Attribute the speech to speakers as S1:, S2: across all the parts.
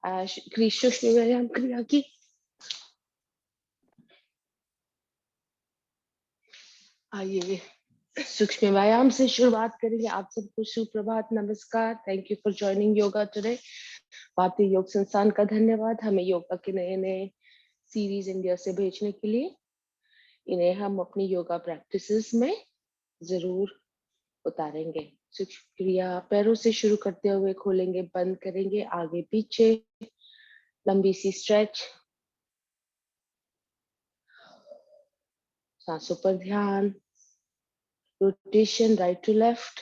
S1: सूक्ष्म व्यायाम क्रिया की आइए सूक्ष्म व्यायाम से शुरुआत करेंगे। आप सबको सुप्रभात, नमस्कार। Thank you for joining yoga today. भारतीय योग संस्थान का धन्यवाद हमें योगा के नए नए सीरीज इंडिया से भेजने के लिए। इन्हें हम अपनी योगा प्रैक्टिसेस में जरूर उतारेंगे। सूक्ष्म क्रिया पैरों से शुरू करते हुए खोलेंगे, बंद करेंगे, आगे पीछे, लंबी सी स्ट्रेच, सांसों पर ध्यान, रोटेशन राइट टू लेफ्ट,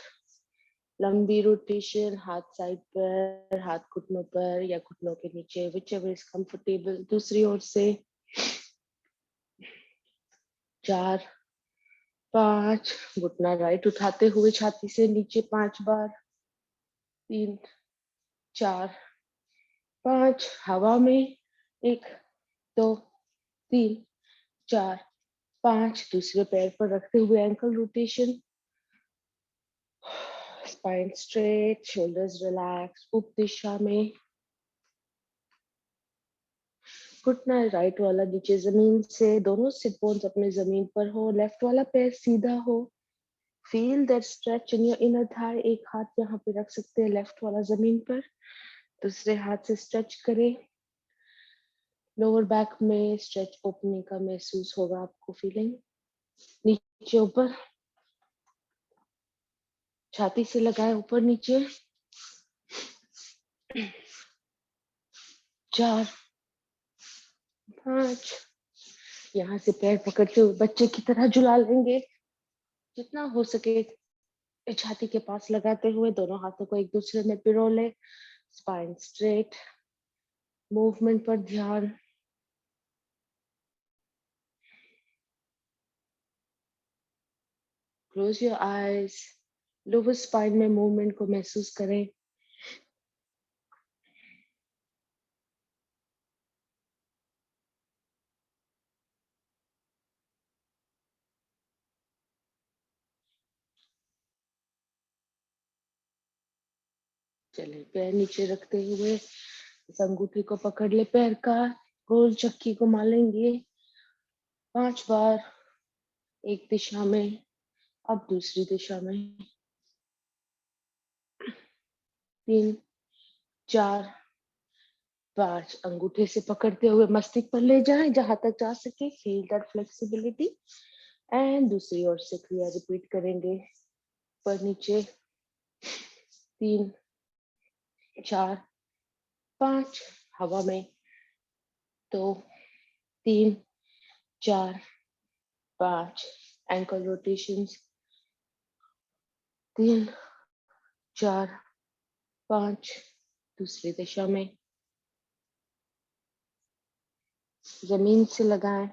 S1: लंबी रोटेशन, हाथ साइड पर, हाथ घुटनों पर या घुटनों के नीचे, whichever is comfortable। दूसरी ओर से 4 5, घुटना राइट उठाते हुए छाती से नीचे 5 बार, 3 4 5, हवा में 1 2 3 4 5, दूसरे पैर पर रखते हुए ankle rotation, spine straight, shoulders relax, उप दिशा में, घुटना राइट वाला नीचे जमीन से, दोनों सिट बोन्स अपने जमीन पर हो, लेफ्ट वाला पैर सीधा हो। Feel that stretch in your inner thigh. एक हाथ यहाँ पे रख सकते हैं लेफ्ट वाला जमीन पर, दूसरे हाथ से स्ट्रेच करें। लोअर बैक में स्ट्रेच ओपनिंग का महसूस होगा आपको, फीलिंग नीचे ऊपर, छाती से लगाए ऊपर नीचे। 4 5, यहाँ से पैर पकड़ते हुए बच्चे की तरह झुला लेंगे, जितना हो सके छाती के पास लगाते हुए दोनों हाथों को एक दूसरे में पिरो ले। स्पाइन स्ट्रेट, मूवमेंट पर ध्यान, close your eyes, lower spine में मूवमेंट को महसूस करें। चले, पैर नीचे रखते हुए इस अंगूठे को पकड़ ले पैर का, गोल चक्की को मालेंगे 5 बार, एक दिशा में, अब दूसरी दिशा में, 3 4 5, अंगूठे से पकड़ते हुए मस्तिष्क पर ले जाएं जहां तक जा सके। Feel that flexibility. एंड दूसरी ओर से क्रिया रिपीट करेंगे, पर नीचे 3 4 5, हवा में 2 3 4 5, एंकल रोटेशंस 3 4 5, दूसरी दिशा में, जमीन से लगाएं।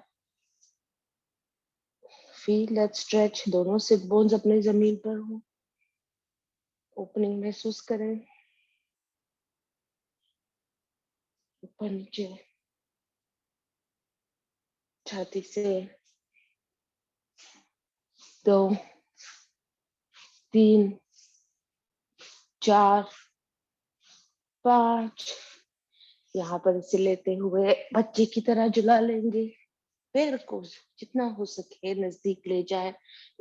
S1: फील दैट स्ट्रेच, दोनों सिट बोन्स अपने जमीन पर हो, ओपनिंग महसूस करें, ऊपर नीचे, छाती से 2 3 4 5, यहाँ पर इसे लेते हुए बच्चे की तरह झुला लेंगे। पैर को जितना हो सके नजदीक ले जाए,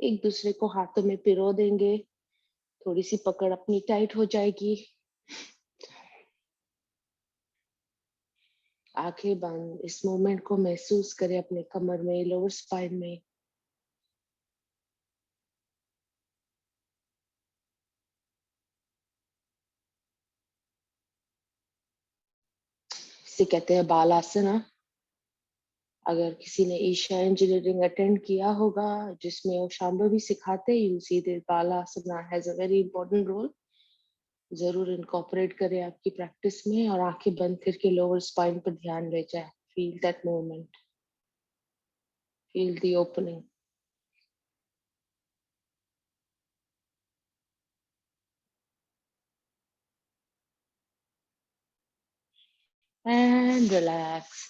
S1: एक दूसरे को हाथों में पिरो देंगे, थोड़ी सी पकड़ अपनी टाइट हो जाएगी। आंखें बंद, इस मोमेंट को महसूस करें अपने कमर में, लोअर स्पाइन में। इसे कहते हैं बालासना। अगर किसी ने ईशा इंजीनियरिंग अटेंड किया होगा जिसमें वो शांभवी सिखाते हैं, you see that Balasana has a very important role. जरूर इनकॉर्पोरेट करें आपकी प्रैक्टिस में और आंखें बंद करके लोअर स्पाइन पर ध्यान ले जाए। Feel that movement, feel the opening. And relax.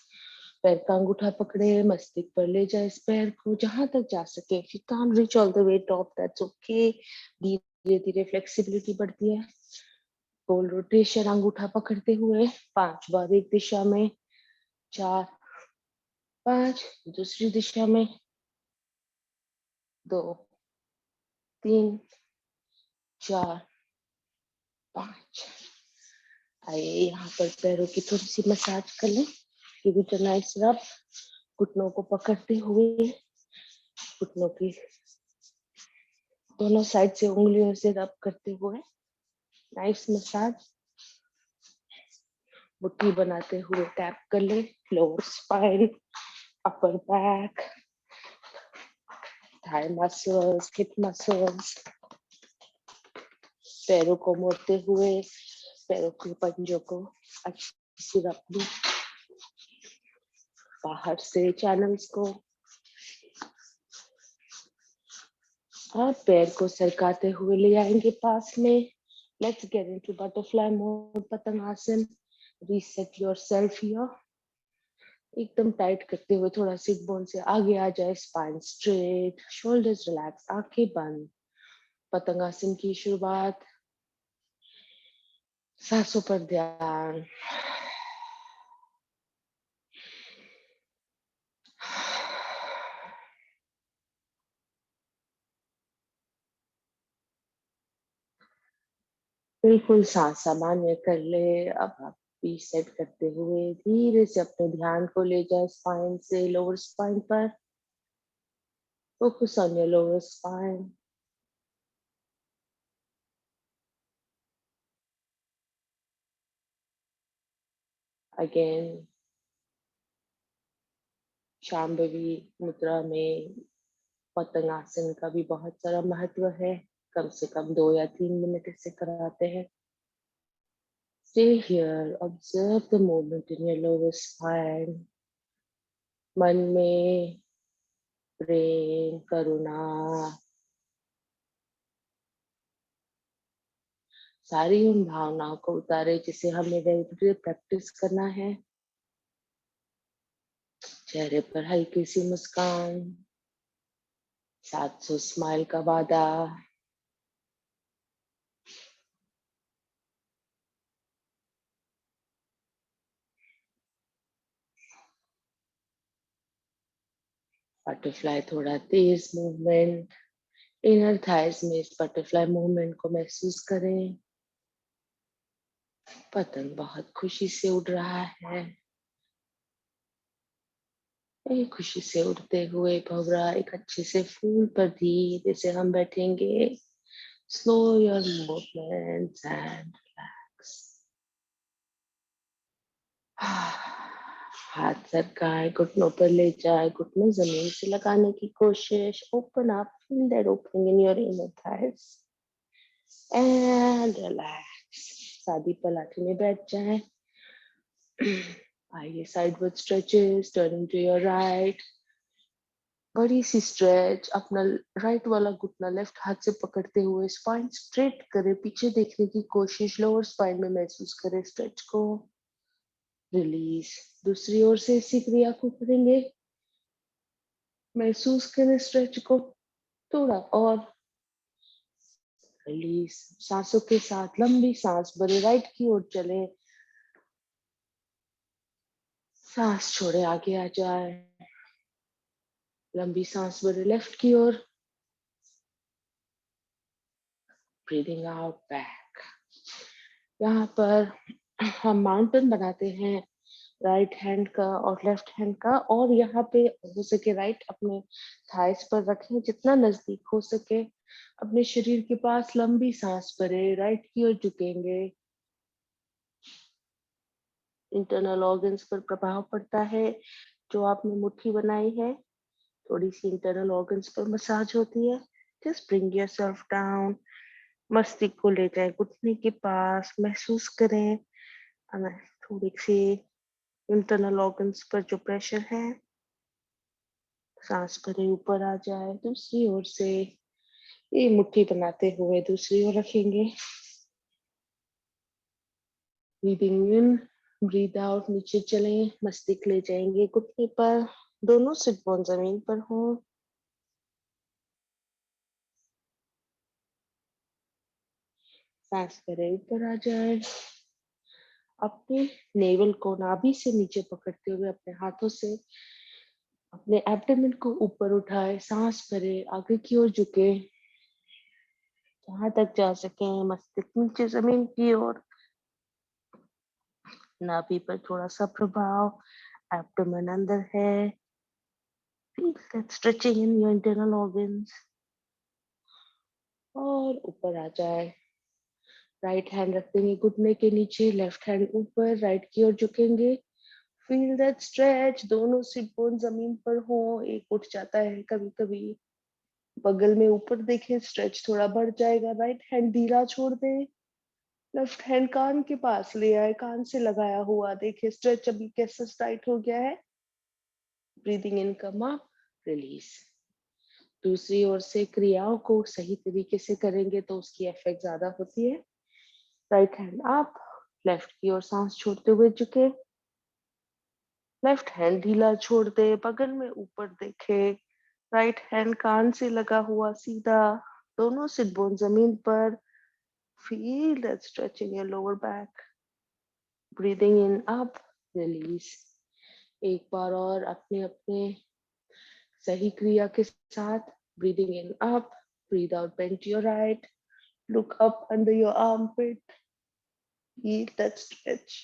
S1: पैर का अंगूठा पकड़े, मस्तिष्क पर ले जाए इस पैर को जहां तक जा सके। If you can't reach all the way top, that's okay. धीरे धीरे फ्लेक्सिबिलिटी बढ़ती है। गोल रोटेशन अंगूठा पकड़ते हुए 5 बार एक दिशा में, 4 5 दूसरी दिशा में, 2 3 4 5। आइए यहाँ पर पैरों की थोड़ी सी मसाज कर लें। गिव इट अ नाइस रब। घुटनों को पकड़ते हुए घुटनों की दोनों साइड से उंगलियों से रब करते हुए नाइस मसाज। मुट्ठी बनाते हुए टैप कर ले। Lower spine, upper back, thigh muscles, hip muscles. पैरों को मोड़ते हुए पैरों के पंजों को अच्छे से रख लो। बाहर से चैनल्स को और पैर को सरकाते हुए ले आएंगे पास में। Let's get into butterfly mode, Patangasana. Reset yourself here. एकदम टाइट करते हुए थोड़ा सिट बोन से आगे आ जाए। स्पाइन स्ट्रेट, शोल्डर्स रिलैक्स, आंखें बंद। पतंगासन की शुरुआत। सांसों पर ध्यान। बिल्कुल सांस सामान्य कर ले। अब आप रीसेट करते हुए धीरे से अपने ध्यान को ले जाए स्पाइन से लोअर स्पाइन पर। Focus on your lower spine. Again Shambhavi मुद्रा में पतंगासन का भी बहुत सारा महत्व है। कम से कम 2 या 3 मिनट इसे कराते हैं। Stay here, observe the movement in your lower spine. मन में प्रेम, करुणा, सारी उन भावनाओं को उतारे जिसे हमें रेगुलर प्रैक्टिस करना है। चेहरे पर हल्की सी मुस्कान, 700 स्माइल का वादा। बटरफ्लाई थोड़ा तेज मूवमेंट। इनर थाइज में इस बटरफ्लाई मूवमेंट को महसूस करें। पतंग बहुत खुशी से उड़ रहा है। एक खुशी से उड़ते हुए भंवरा एक अच्छे से फूल पर धीरे से हम बैठेंगे। Slow your movements and relax. हाथ सरकाए, घुटनों पर ले जाए, घुटने जमीन से लगाने की कोशिश। Open up, feel that opening in your inner thighs and relax. सादी पलाठी में बैठ जाए। आइए sideward stretches, turning to your right. बड़ी सी स्ट्रेच। अपना राइट वाला घुटना लेफ्ट हाथ से पकड़ते हुए स्पाइन स्ट्रेट करें, पीछे देखने की कोशिश। लोअर स्पाइन में महसूस करें स्ट्रेच को। रिलीज। दूसरी ओर से इसी क्रिया को करेंगे। महसूस करें स्ट्रेच को थोड़ा और। रिलीज। सांसों के साथ लंबी सांस भरे राइट की ओर चले। सांस छोड़े आगे आ जाए। लंबी सांस भरे लेफ्ट की ओर। Breathing out back. यहाँ पर हम माउंटेन बनाते हैं राइट हैंड का और लेफ्ट हैंड का। और यहाँ पे हो सके राइट अपने थाइस पर रखें, जितना नजदीक हो सके अपने शरीर के पास। लंबी सांस भरे राइट की ओर झुकेंगे। इंटरनल ऑर्गन्स पर प्रभाव पड़ता है। जो आपने मुट्ठी बनाई है, थोड़ी सी इंटरनल ऑर्गन्स पर मसाज होती है। Just bring yourself down. मस्तिष्क को ले जाए घुटने के पास। महसूस करें थोड़ी सी इंटरनल ऑर्गन्स पर जो प्रेशर है। सांस भरे ऊपर आ जाए। दूसरी ओर से ये मुट्ठी बनाते हुए दूसरी ओर रखेंगे। Breathing in, breathe out. नीचे चलें, मस्तिष्क ले जाएंगे घुटने पर। दोनों सिट बोन जमीन पर हो। सांस भरे ऊपर आ जाए। अपने नेवल को नाभि से नीचे पकड़ते हुए अपने हाथों से अपने एब्डोमेन को ऊपर उठाए, सांस भरे, आगे की ओर झुके, जहां तक जा सके, मस्तिष्क नीचे जमीन की ओर, नाभि पर थोड़ा सा प्रभाव, एब्डोमेन अंदर है, feel that stretching in your internal organs, और ऊपर आ जाए। राइट हैंड रख देंगे घुटने के नीचे, लेफ्ट हैंड ऊपर, राइट की ओर झुकेंगे। फील दैट स्ट्रेच, दोनों सिट बोन जमीन पर हो, एक उठ जाता है कभी कभी, बगल में ऊपर देखें, स्ट्रेच थोड़ा बढ़ जाएगा। राइट हैंड ढीला छोड़ दें, लेफ्ट हैंड कान के पास ले आए, कान से लगाया हुआ देखे, स्ट्रेच अभी कैसा टाइट हो गया है। Breathing in, come up, release. दूसरी ओर से क्रियाओं को सही तरीके से करेंगे तो उसकी इफेक्ट ज्यादा होती है। राइट हैंड अप, लेफ्ट की ओर सांस छोड़ते हुए झुके, लेफ्ट हैंड ढीला छोड़ दे, बगल में ऊपर देखे, राइट हैंड कान से लगा हुआ सीधा, दोनों सिट बोन जमीन पर। Feel that stretch in your lower back. Breathing in up, release. एक बार और अपने अपने सही क्रिया के साथ, breathing in up, breathe out, bend to your right, look up under your armpit, feel that stretch.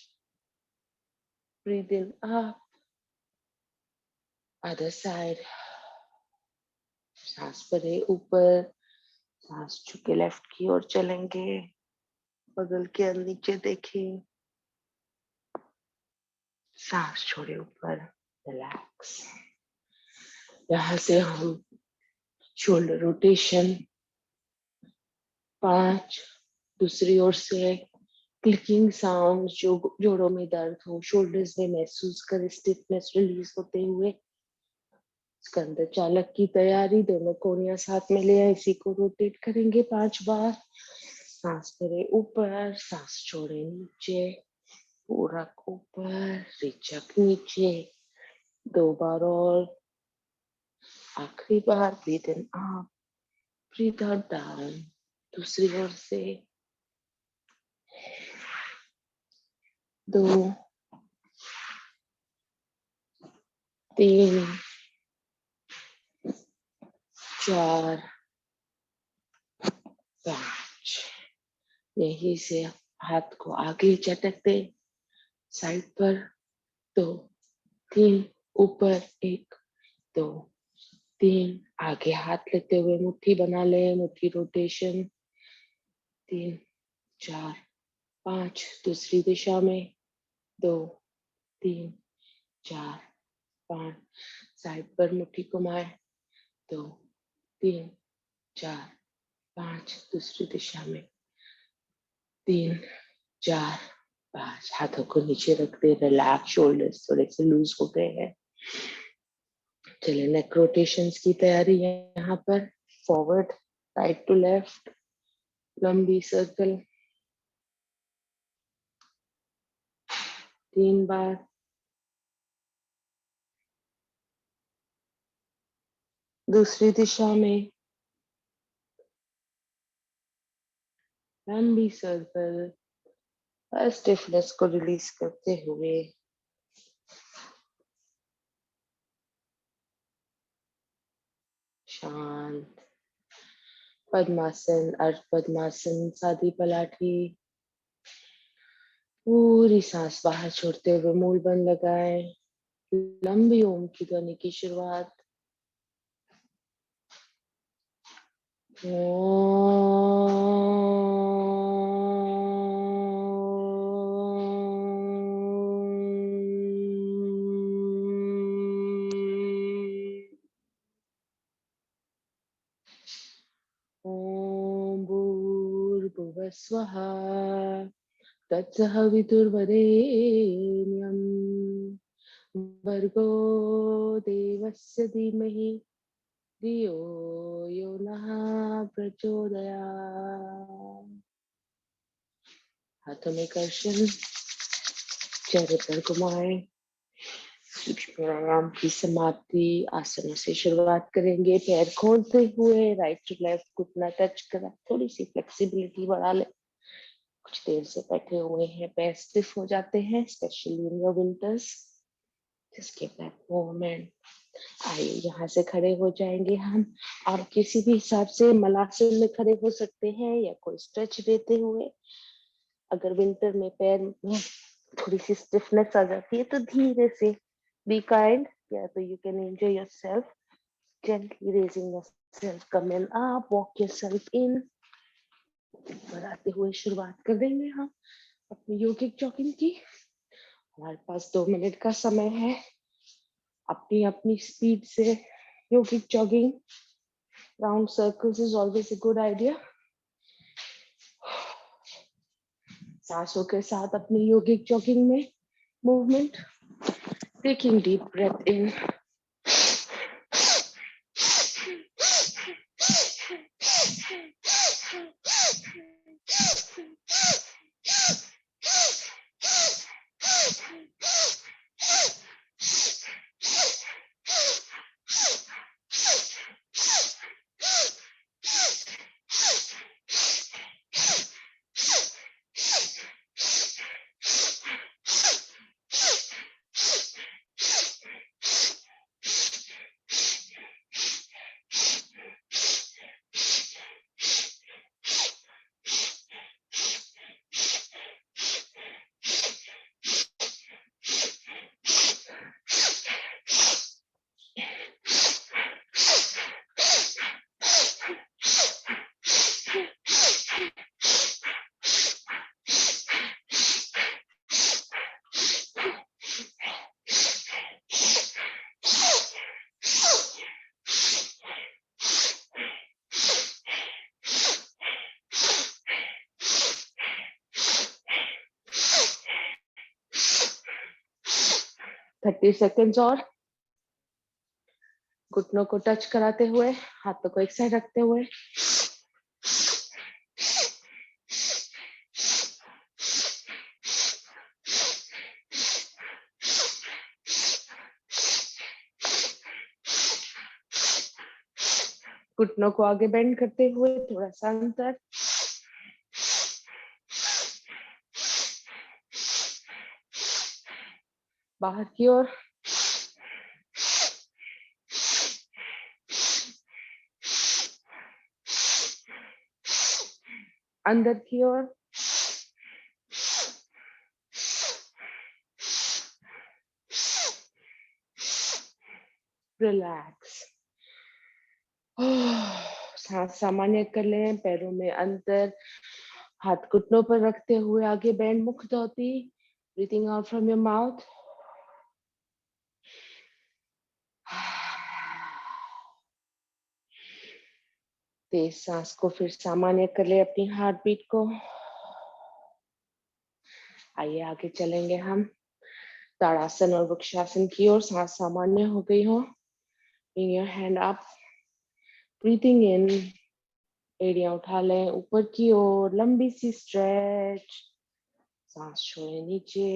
S1: Breathe in up, other side. सांस भरे ऊपर, सांस झुके लेफ्ट की ओर चलेंगे, बगल के नीचे देखें, सांस छोड़े ऊपर, रिलैक्स। यहाँ से हम शोल्डर रोटेशन 5, दूसरी ओर से क्लिकिंग साउंड, जो जोड़ों में दर्द हो, शोल्डर्स में महसूस कर स्टिफनेस रिलीज होते हुए। स्कंद चालक की तैयारी, दोनों कोहनियां साथ में ले आए, इसी को रोटेट करेंगे 5 बार। सांस भरे ऊपर, सांस छोड़े नीचे, पूरक ऊपर, रिचक नीचे, 2 बार और, आखिरी बार। Breathe in up, breathe out down. दूसरी ओर से 2, 3, 4, 5। यहीं से हाथ को आगे झटक दे, साइड पर 2, 3, ऊपर 1, 2, 3, आगे हाथ लेते हुए मुट्ठी बना ले, मुट्ठी रोटेशन 3, 4, 5, दूसरी दिशा में 2, 3, 4, 5, साइड पर मुट्ठी घुमाए, 2, 3, 4, 5, दूसरी दिशा में 3, 4, 5, हाथों को नीचे रख दे, रिलैक्स, शोल्डर्स थोड़े से लूज हो गए हैं। चलिए नेक रोटेशंस की तैयारी है। यहाँ पर फॉरवर्ड, राइट टू लेफ्ट, लंबी सर्कल 3 बार। दूसरी दिशा में लंबी सर्कल, स्टिफनेस को रिलीज करते हुए। शांत पद्मासन, अर्ध पद्मासन, सादी पलाठी। पूरी सांस बाहर छोड़ते हुए मूल बंद लगाए, लंबी ओम की ध्वनि की शुरुआत। ओम भूर्भुवः स्वः तत्सवितुर्वरेण्यं भर्गो देवस्य धीमहि धियो यो नः प्रचोदयात्। हाथों में कर्षण, चेहरे पर घुमाएं। सूक्ष्म प्राणायाम की समाप्ति आसनों से शुरुआत करेंगे। पैर खोलते हुए राइट टू लेफ्ट घुटना टच करा, थोड़ी सी फ्लेक्सिबिलिटी बढ़ा ले। कुछ देर से बैठे हुए हैं, पैर स्टिफ हो जाते हैं, specially in your winters. Just give that moment. आइए यहाँ से खड़े हो जाएंगे हम। आप किसी भी हिसाब से मलासन में खड़े हो सकते हैं या कोई स्ट्रेच देते हुए। अगर विंटर में पैर में थोड़ी सी स्टिफनेस आ जाती है तो धीरे से बी काइंड, या तो you can enjoy yourself gently raising yourself, come in up, walk yourself in। बढ़ाते हुए शुरुआत कर देंगे हम अपनी योगिक जॉगिंग की। हमारे पास 2 मिनट का समय है। अपनी अपनी स्पीड से योगिक jogging, round circles is always a good idea. सांसों के साथ अपनी योगिक जॉगिंग में movement. Taking deep breath in, thirty seconds और। घुटनों को टच कराते हुए, हाथों को एक साइड रखते हुए। घुटनों को आगे बेंड करते हुए, थोड़ा सा अंतर। बाहर की ओर। अंदर की ओर। रिलैक्स। सांस सामान्य कर लें, पैरों में अंतर, हाथ घुटनों पर रखते हुए आगे बैंड, मुख धोती। Breathing out from your mouth. तेज सांस को फिर सामान्य कर ले अपनी हार्ट बीट को। आइए आगे चलेंगे हम ताड़ासन और वृक्षासन की ओर। सांस सामान्य हो गई हो, bring your hand up, breathing in, एड़ियां उठा लें ऊपर की ओर, लंबी सी स्ट्रेच। सांस छोड़े नीचे।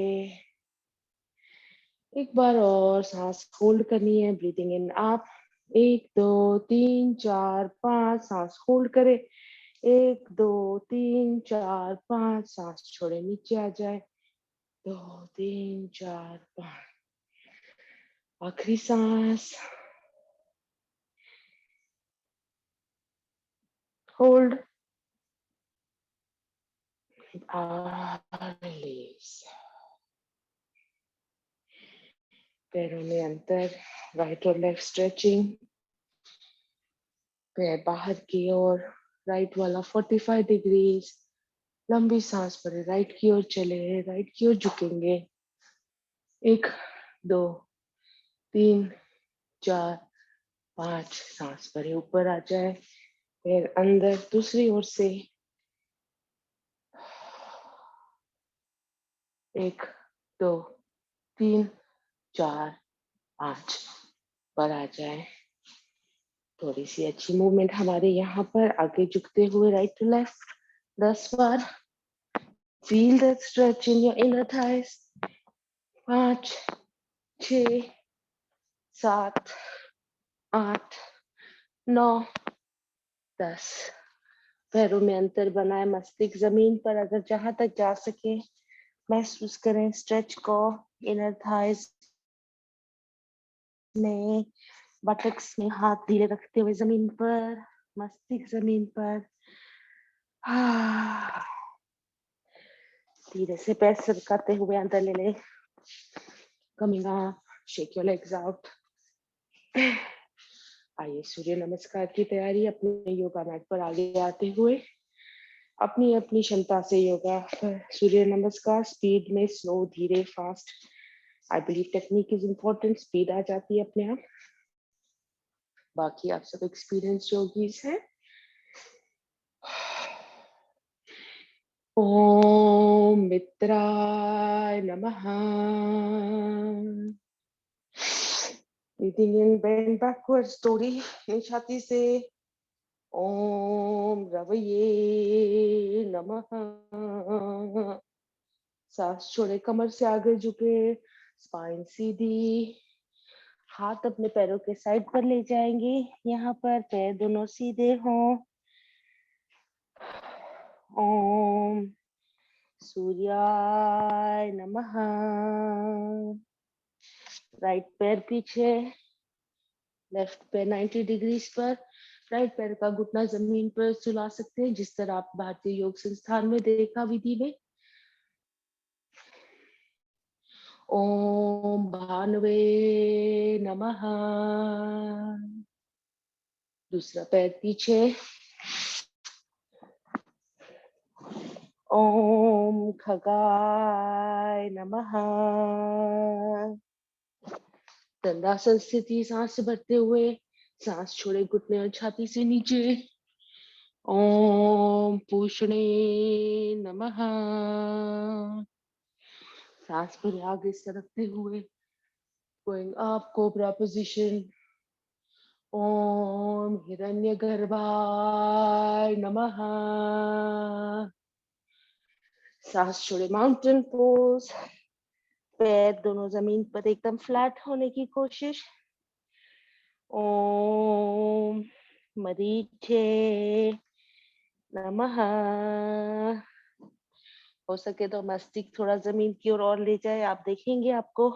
S1: एक बार और सांस होल्ड करनी है, ब्रीथिंग इन अप, 1 2 3 4 5, सांस होल्ड करें, 1 2 3 4 5, सांस छोड़े नीचे आ जाए, 2 3 4 5, आखिरी सांस होल्ड, रिलीज। पैरों में अंतर, राइट और लेफ्ट स्ट्रेचिंग। पैर बाहर की ओर, राइट वाला 45 डिग्रीज। लंबी सांस भरे, राइट की ओर चले, राइट की ओर झुकेंगे, 1 2 3 4 5, सांस भरे ऊपर आ जाए, फिर अंदर दूसरी ओर से, 1 2 3 4 5 पर आ जाए। थोड़ी सी अच्छी मूवमेंट हमारे यहाँ पर, आगे झुकते हुए राइट टू लेफ्ट 10 बार। Feel that stretch in your inner thighs. 5 6 7 8 9 10। पैरों में अंतर बनाए, मस्तिष्क जमीन पर, अगर जहां तक जा सके महसूस करें स्ट्रेच को, इनर थाइज में, बटक्स में हाथ धीरे रखते हुए जमीन पर, मस्तिष्क जमीन पर। धीरे से पैर सरकाते हुए अंदर ले ले, coming up, shake your legs out. आइए सूर्य नमस्कार की तैयारी अपने योगा मैट पर आगे आते हुए अपनी अपनी क्षमता से योगा पर सूर्य नमस्कार, स्पीड में, स्लो, धीरे, fast, I believe technique is important. Speed आ जाती है अपने आप, बाकी आप सब एक्सपीरियंस योगीज हैं। ओम मित्राय नमः। Breathing in, bend backwards, थोड़ी छाती से। ओम रवये नमः। सांस छोड़े, कमर से आगे झुके, स्पाइन सीधी, हाथ अपने पैरों के साइड पर ले जाएंगे। यहाँ पर पैर दोनों सीधे हों। ओम सूर्याय नमः। राइट पैर पीछे, लेफ्ट पैर 90 डिग्रीज पर, राइट पैर का घुटना जमीन पर सुला सकते हैं, जिस तरह आप भारतीय योग संस्थान में देखा विधि में। ओम भानुवे नमः। दूसरा पैर पीछे। ओम खगाय नमः। दंडासन स्थिति, सांस भरते हुए, सांस छोड़े, घुटने और छाती से नीचे। ओम पूषणे नमः। सांस भरे, आगे सरकते हुए, गोइंग अप, कोबरा पोजीशन। ओम हिरण्यगर्भाय नमः। सांस छोड़े, माउंटेन पोज, पैर दोनों जमीन पर एकदम फ्लैट होने की कोशिश। ओम मरीचे नमः। हो सके तो मस्तिष्क थोड़ा जमीन की ओर और ले जाए। आप देखेंगे आपको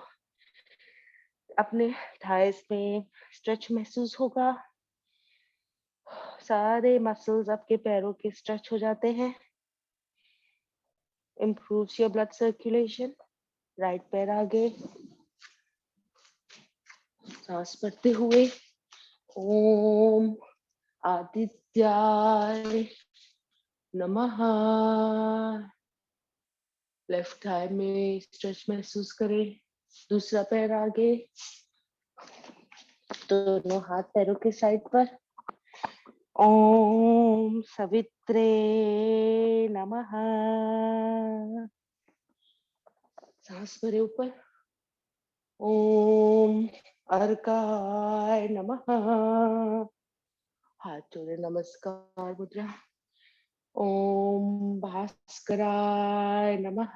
S1: अपने थाइस में स्ट्रेच महसूस होगा। सारे मसल्स आपके पैरों के स्ट्रेच हो जाते हैं। Improves your blood circulation. Right पैर आगे, सांस भरते हुए। ओम आदित्याय नमः। लेफ्ट थाई में स्ट्रेच महसूस करें। दूसरा पैर आगे, दोनों हाथ पैरों के साइड पर। ओम सवित्रे नमः। सांस भरे ऊपर। ओम अर्काय नमः। हाथ जोड़े, नमस्कार मुद्रा। ओम भास्कराय नमः।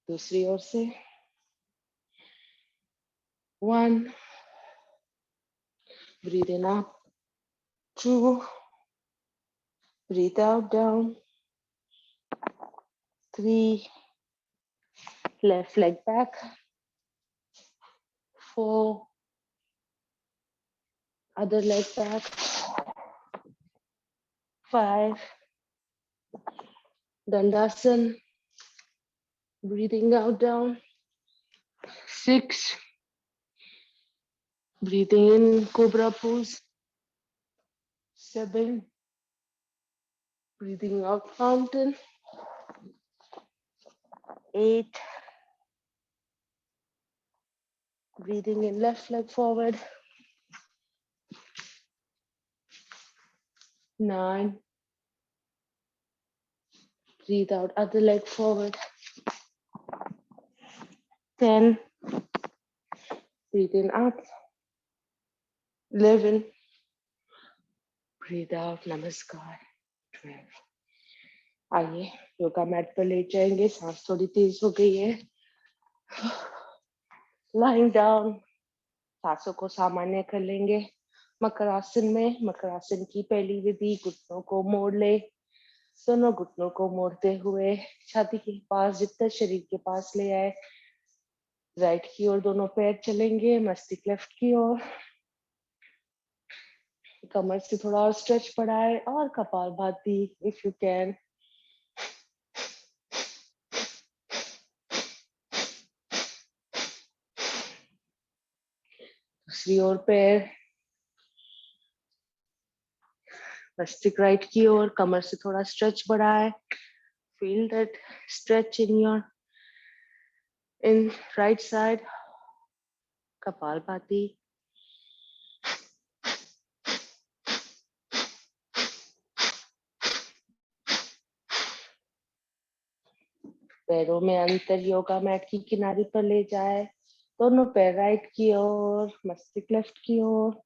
S1: दूसरी ओर से। 1, breathe in up, 2, breathe out down, 3, left leg back, 4, other leg back, 5, Dandasan, breathing out down, 6, breathing in Cobra pose, 7, breathing out mountain, 8, breathing in left leg forward, 9, breathe out other leg forward, 10, breathe in up, 11, breathe out नमस्कार, 12। आइए yoga mat पर late जाएंगे। सांस थोड़ी तेज हो गई है। Lying down, सांसों को सामान्य कर लेंगे। मकर आसन में मकर आसन की पहली विधि, घुटनों को मोड़ ले। दोनों घुटनों को मोड़ते हुए छाती के पास, जितना शरीर के पास ले आए। राइट की ओर दोनों पैर चलेंगे, मस्तिष्क लेफ्ट की ओर। कमर से थोड़ा और स्ट्रेच बढ़ाए और कपालभाति इफ यू कैन। दूसरी ओर पैर, मस्तिष्क राइट की ओर, कमर से थोड़ा स्ट्रेच बढ़ाए। Feel that stretch in your right side. Kapalbhati. पैरों में अंतर योगा मैट की किनारे पर ले जाए। दोनों पैर राइट की ओर, मस्तिष्क लेफ्ट की ओर।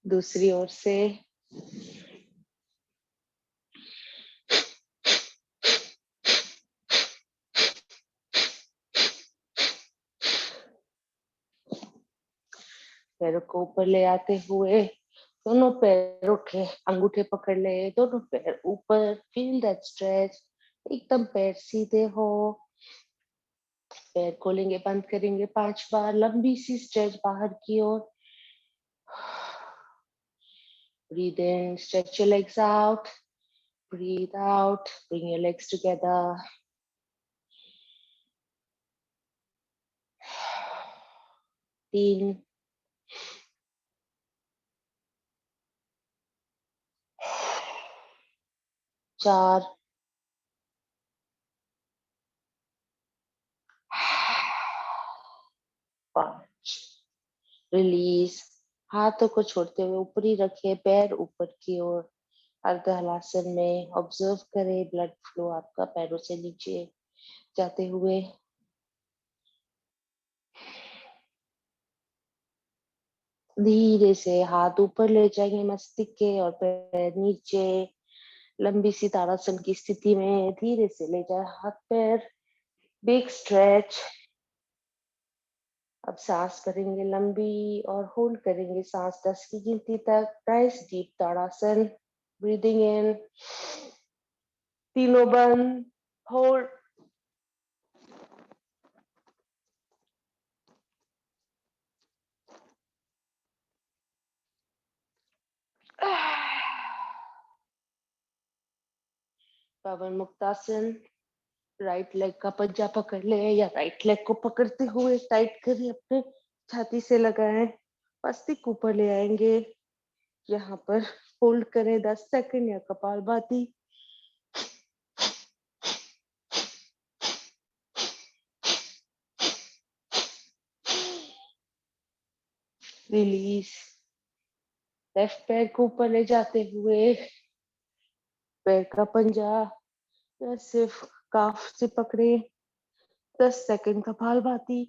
S1: दूसरी ओर से पैरों को ऊपर ले आते हुए दोनों पैरों के अंगूठे पकड़ ले। दोनों पैर ऊपर, फील दैट स्ट्रेच। एकदम पैर सीधे हो। पैर खोलेंगे, बंद करेंगे 5 बार। लंबी सी स्ट्रेच बाहर की ओर। Breathe in, stretch your legs out. Breathe out, bring your legs together. 3, 4, 5। Release. हाथों को छोड़ते हुए ऊपर ही रखिए, पैर ऊपर की ओर। अर्ध हलासन में ऑब्जर्व करें ब्लड फ्लो आपका पैरों से नीचे जाते हुए। धीरे से हाथ ऊपर ले जाएंगे मस्तिष्क के, और पैर नीचे। लंबी सी ताड़ासन की स्थिति में धीरे से ले जाए हाथ पैर। Big stretch. अब सांस करेंगे लंबी और होल्ड करेंगे सांस 10 की गिनती तक। Nice deep tadasana. Breathing in, तीनों बंद, होल्ड। पवन मुक्तासन। राइट लेग का पंजा पकड़ ले, या राइट लेग को पकड़ते हुए टाइट करिए, अपने छाती से लगाएं। मस्तिष्क ऊपर ले आएंगे, यहाँ पर होल्ड करें 10 सेकंड, या कपालभाति। रिलीज। लेफ्ट पैर को ऊपर ले जाते हुए पैर का पंजा या सिर्फ काफ से पकड़े। 10 सेकंड कपालभाति।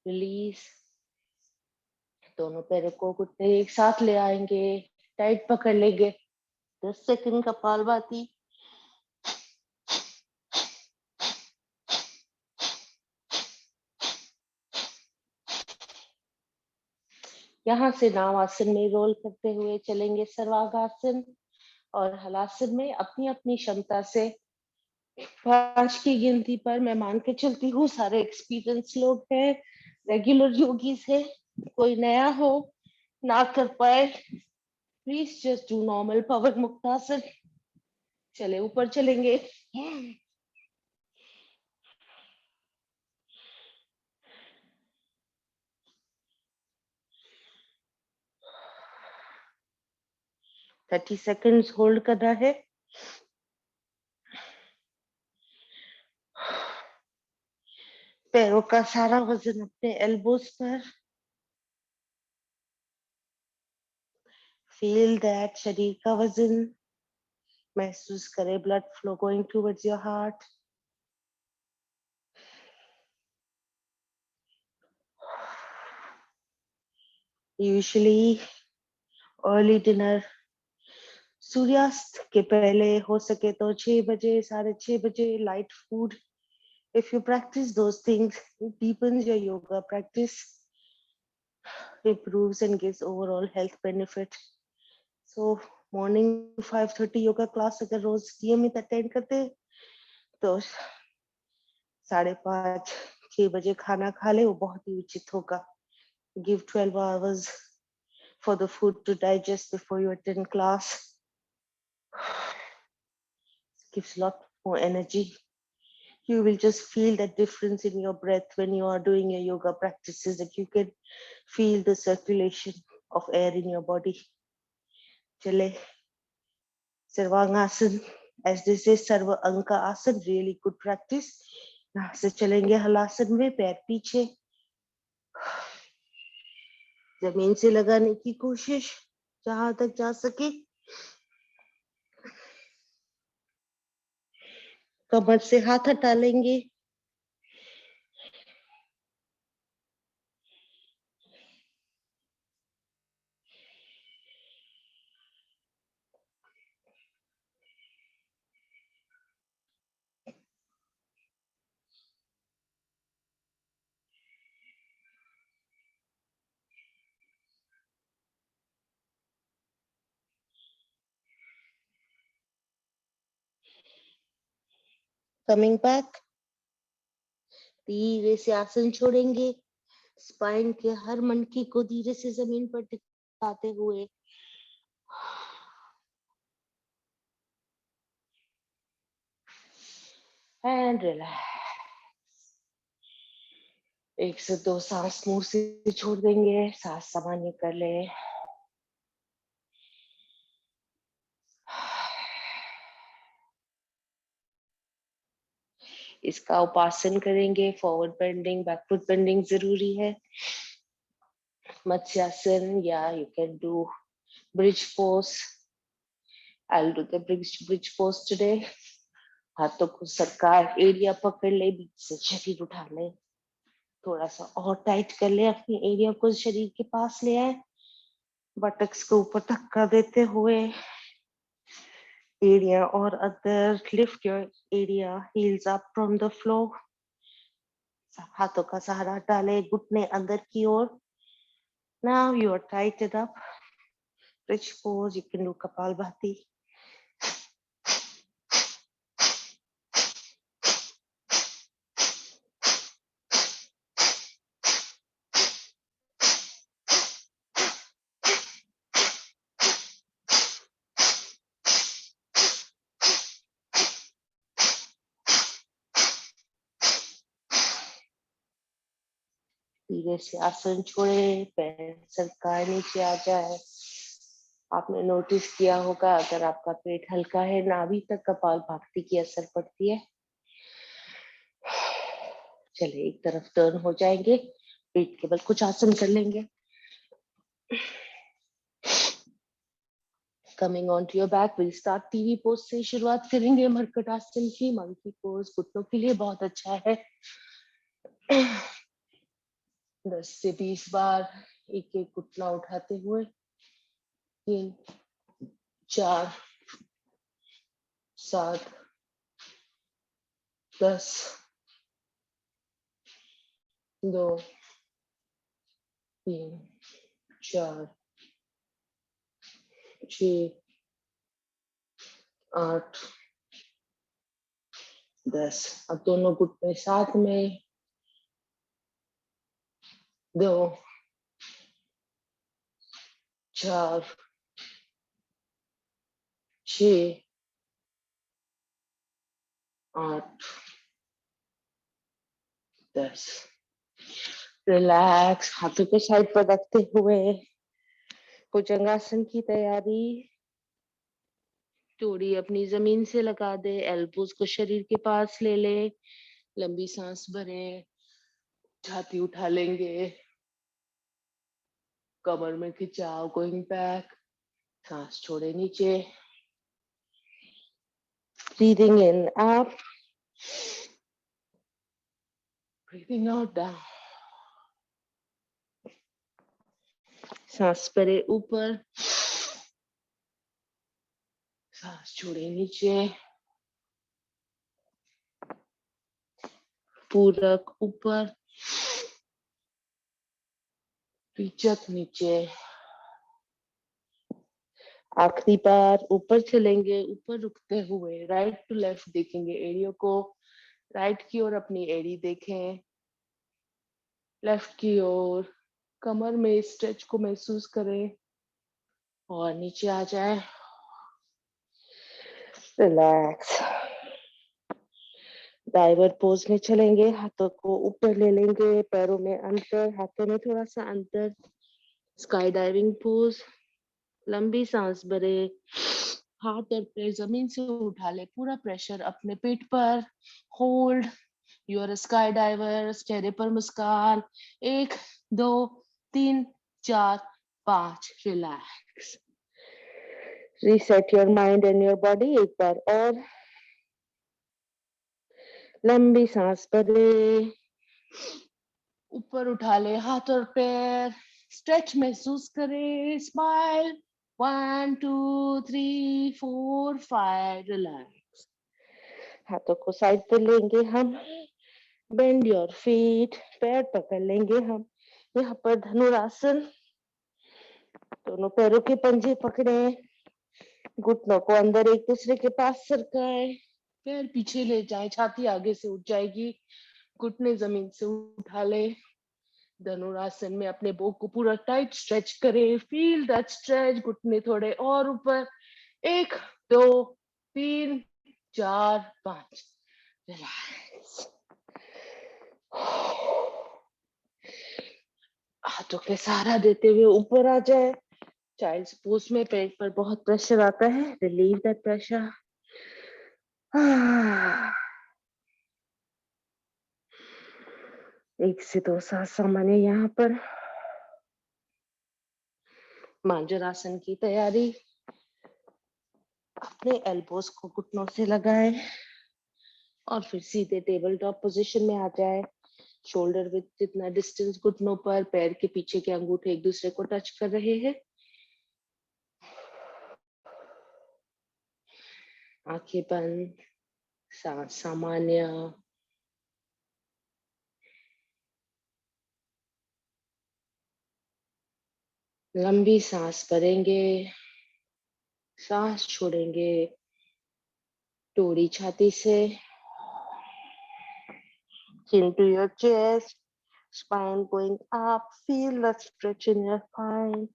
S1: रिलीज। दोनों पैरों को घुटने एक साथ ले आएंगे, टाइट पकड़ लेंगे। 10 सेकंड कपालभाति। यहाँ से नाव आसन में रोल करते हुए चलेंगे सर्वांगासन। और हलासन में अपनी अपनी क्षमता से 5 की गिनती पर, मैं मान के चलती हूँ सारे एक्सपीरियंस लोग हैं, रेगुलर योगीज है। कोई नया हो ना कर पाए, प्लीज जस्ट डू नॉर्मल पवन मुक्तासन। चले ऊपर चलेंगे। 30 सेकंड्स होल्ड करना है। पैरों का सारा वजन अपने एल्बोज पर। फील दैट शरीर का वजन महसूस करें, blood flow going towards your heart. Usually early dinner, सूर्यास्त के पहले हो सके तो 6 बजे, 6:30 बजे, light food. If you practice those things, it deepens your yoga practice, improves and gives overall health benefit. So morning 5:30 yoga class अगर रोज नियमित अटेंड करते तो 5:30, 6 बजे खाना खा ले, वो बहुत ही उचित होगा. Give 12 hours for the food to digest before you attend class. Gives a lot more energy. You will just feel that difference in your breath when you are doing your yoga practices, that you can feel the circulation of air in your body. Chale. Sarvangasana, as they say, Sarva Anka Asana, really good practice. यहाँ से चलेंगे हलासन में, पैर पीछे, जमीन से लगाने की कोशिश जहां तक जा सके. कमर से हाथ हटा लेंगे. Coming back, धीरे से आसन छोड़ेंगे. स्पाइन के हर मनकी को धीरे से जमीन पर टिकाते हुए एंड रिलैक्स. 1 से 2 सांस मुंह से छोड़ देंगे. सांस सामान्य कर ले. इसका उपासन करेंगे. फॉरवर्ड बेंडिंग, बैकवर्ड बेंडिंग जरूरी है. मत्स्यासन, या you can do bridge pose. I'll do the bridge pose today. हाथों को सरकार, एरिया पकड़ ले, बीच से शरीर उठा ले. थोड़ा सा और टाइट कर ले. अपनी एरिया को शरीर के पास ले आए. बटक्स को ऊपर धक्का देते हुए एरिया और अंदर. Lift your area, heels up from the floor. हाथों का सहारा डाले, घुटने अंदर की ओर. Now you are tightened up. Bridge pose, you can do Kapalbhati. धीरे से आसन छोड़े, पैर सरकार नीचे आ जाए. आपने नोटिस किया होगा, अगर आपका पेट हल्का है, नाभि तक कपालभाति की असर पड़ती है. चले एक तरफ टर्न हो जाएंगे. पेट के बल कुछ आसन कर लेंगे. Coming on to your back, we'll start TV pose से शुरुआत करेंगे. मरकट आसन की. मंकी पोज घुटनों के लिए बहुत अच्छा है. 10 से 20 बार एक एक घुटना उठाते हुए. 3, 4, 7, 10, 2, 3, 4, 6, 8, 10. अब दोनों घुटने साथ में. 2, 4, 6, 8, 10. रिलैक्स. हाथों को साइड पर रखते हुए भुजंगासन की तैयारी. चोड़ी अपनी जमीन से लगा दे. एल्बोज को शरीर के पास ले ले. लंबी सांस भरे. छाती उठा लेंगे. कमर में खिंचाव, गोइंग बैक. सांस छोड़े नीचे. Breathing in up. Breathing out down. सांस भरे ऊपर, सांस छोड़े नीचे, पूरक ऊपर, पीचक नीचे। आखिरी बार ऊपर चलेंगे, ऊपर रुकते हुए राइट टू लेफ्ट देखेंगे एड़ियों को, राइट की ओर अपनी एड़ी देखें, लेफ्ट की ओर कमर में स्ट्रेच को महसूस करें और नीचे आ जाए, रिलैक्स। डाइवर पोज में चलेंगे, हाथों को ऊपर ले लेंगे, पैरों में अंतर, हाथों में थोड़ा सा अंतर, स्काई डाइविंग पोज। लंबी सांस भरे, हाथ और पैर जमीन से उठा ले, पूरा प्रेशर अपने पेट पर, होल्ड योर स्काई डाइवर, चेहरे पर मुस्कान, 1 2 3 4 5, relax. Reset your mind and your body, एक बार और लंबी सांस भरे, ऊपर उठा ले हाथ और पैर, स्ट्रेच महसूस करे, स्माइल, 1 2 3 4 5, रिलैक्स। हाथों को साइड पे लेंगे हम, बेंड योर फीट, पैर पकड़ लेंगे हम, यहाँ पर धनुरासन, दोनों पैरों के पंजे पकड़े, घुटनों को अंदर एक दूसरे के पास सरकाए, पैर पीछे ले जाए, छाती आगे से उठ जाएगी, घुटने जमीन से उठा ले। धनुरासन में अपने बोक को पूरा टाइट स्ट्रेच करें, फील दैट स्ट्रेच, घुटने थोड़े और ऊपर, 1 2 3 4 5, रिलैक्स। हाथों पे सहारा देते हुए ऊपर आ जाए, चाइल्ड्स पोज में पेट पर बहुत प्रेशर आता है, रिलीव दैट प्रेशर। एक से दो सांस सामान्य यहाँ पर। मांजरासन की तैयारी, अपने एल्बोस को घुटनों से लगाए और फिर सीधे टेबल टॉप पोजीशन में आ जाए, शोल्डर विद जितना डिस्टेंस घुटनों पर, पैर के पीछे के अंगूठे एक दूसरे को टच कर रहे हैं। आंखें बंद, सांस सामान्य। लंबी सांस भरेंगे, सांस छोड़ेंगे, टोड़ी छाती से, chin to your chest, spine going up, feel the stretch in your spine.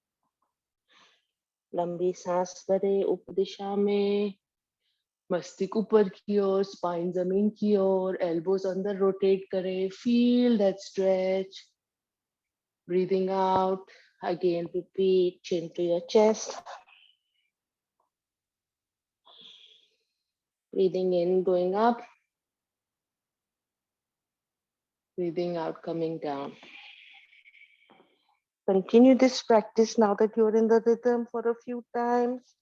S1: लंबी सांस भरे ऊपर दिशा में, मस्तिष्क ऊपर की ओर, स्पाइन जमीन की ओर, एल्बोज अंदर रोटेट करें, feel that stretch. Breathing out, again repeat, chin to your chest. Breathing in, going up. Breathing out, coming down. Continue this practice now that you're in the rhythm for a few times.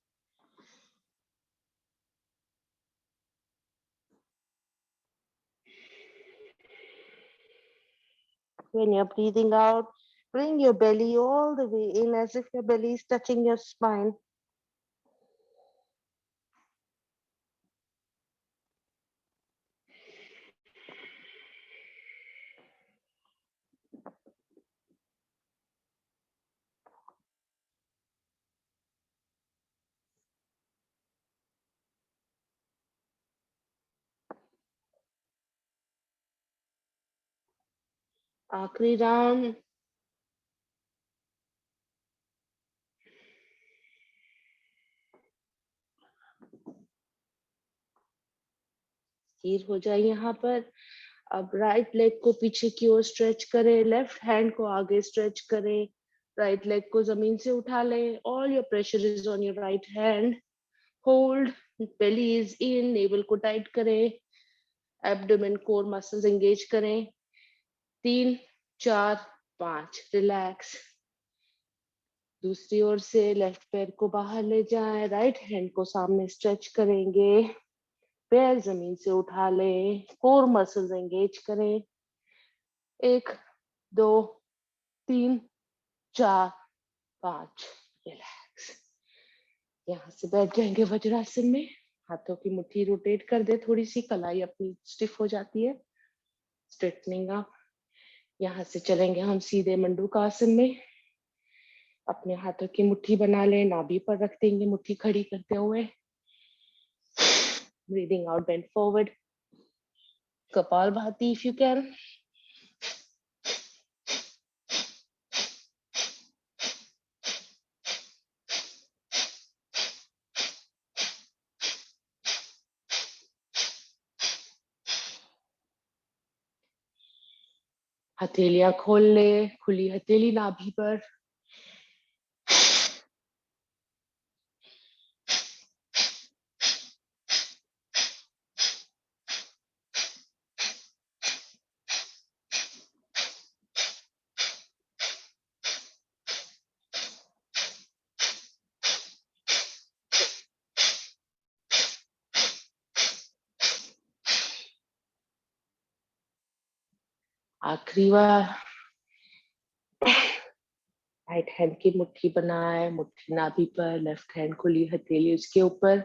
S1: When you're breathing out, bring your belly all the way in as if your belly is touching your spine. आखिरी round. स्थिर हो जाए यहाँ पर। अब right leg को पीछे की ओर स्ट्रेच करें, लेफ्ट हैंड को आगे स्ट्रेच करें, राइट लेग को जमीन से उठा लें, all your pressure is on your right hand, hold, belly is in, naval को टाइट करें, एब्डोमेन कोर मसल्स एंगेज करें, 3 4 5, रिलैक्स। दूसरी ओर से लेफ्ट पैर को बाहर ले जाएं, राइट हैंड को सामने स्ट्रेच करेंगे, पैर जमीन से उठा लें, कोर मसल्स एंगेज करें, 1 2 3 4 5, रिलैक्स। यहाँ से बैठ जाएंगे वज्रासन में, हाथों की मुट्ठी रोटेट कर दे, थोड़ी सी कलाई अपनी स्टिफ हो जाती है, स्ट्रेटनिंग अप। यहाँ से चलेंगे हम सीधे मंडूकासन में, अपने हाथों की मुट्ठी बना ले, नाभि पर रख देंगे मुट्ठी खड़ी करते हुए, breathing out, bend forward, kapalbhati if you can. हथेलियां खोल ले, खुली हथेली नाभि पर। आखिरी बार राइट हैंड की मुट्ठी बनाए, मुट्ठी नाभि पर, लेफ्ट हैंड खुली हथेली उसके ऊपर।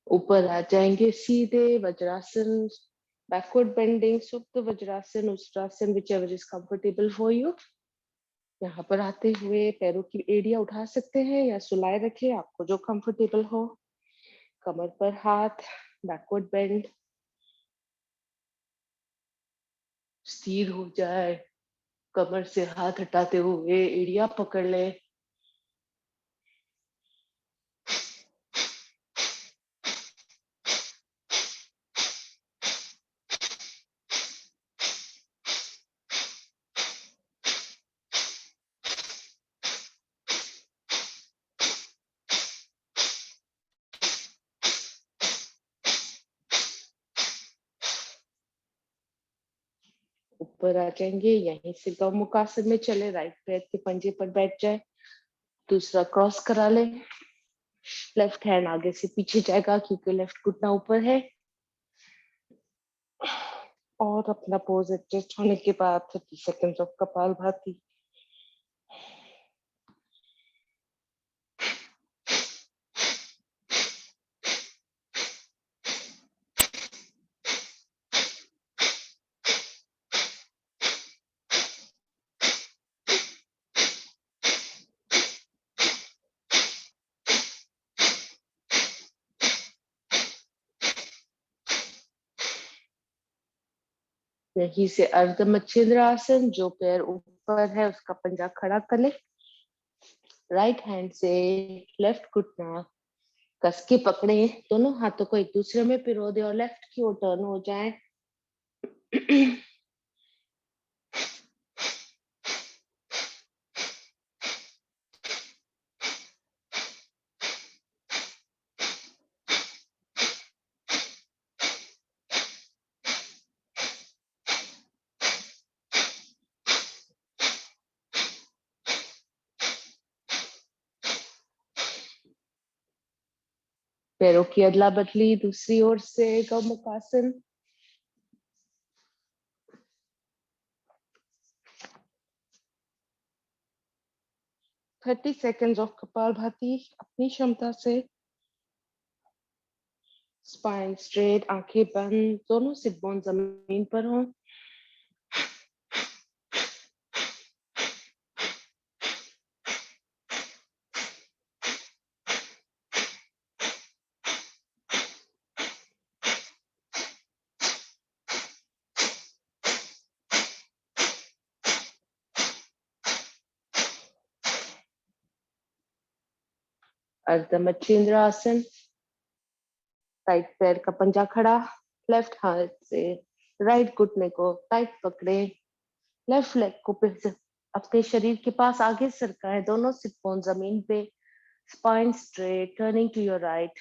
S1: ऊपर आ जाएंगे सीधे वज्रासन, बैकवर्ड बेंडिंग, सुप्त vajrasana, uttarasana, whichever is comfortable for you। यहाँ पर आते हुए पैरों की एड़ियां उठा सकते हैं या सुलाए रखे, आपको जो कंफर्टेबल हो। कमर पर हाथ, बैकवर्ड बेंड, स्थिर हो जाए, कमर से हाथ हटाते हुए एड़ियां पकड़ ले। ऊपर आ जाएंगे, यहीं से गौमुखासन में चले, राइट पैर के पंजे पर बैठ जाए, दूसरा क्रॉस करा ले, लेफ्ट हैंड आगे से पीछे जाएगा क्योंकि लेफ्ट घुटना ऊपर है। और अपना पोज एडजस्ट होने के बाद 30 सेकेंड्स ऑफ कपालभाति। यहीं से अर्ध मच्छिंद्र आसन, जो पैर ऊपर है उसका पंजा खड़ा कर ले, राइट हैंड से लेफ्ट घुटना कस के पकड़े, दोनों हाथों को एक दूसरे में पिरो दे और लेफ्ट की ओर टर्न हो जाए। पैरों की अदला बदली दूसरी ओर से Gomukhasana. Thirty seconds of kapalbhati अपनी क्षमता से। स्पाइन स्ट्रेट, आंखें बंद, दोनों सिट बोन जमीन पर हो। अर्ध मच्छिंद्र आसन, राइट पैर का पंजा खड़ा, लेफ्ट हाथ से राइट घुटने को टाइट पकड़े, लेफ्ट लेग को अपने शरीर के पास आगे सरकाए, दोनों सिट बोन जमीन पे, spine straight, turning to your right.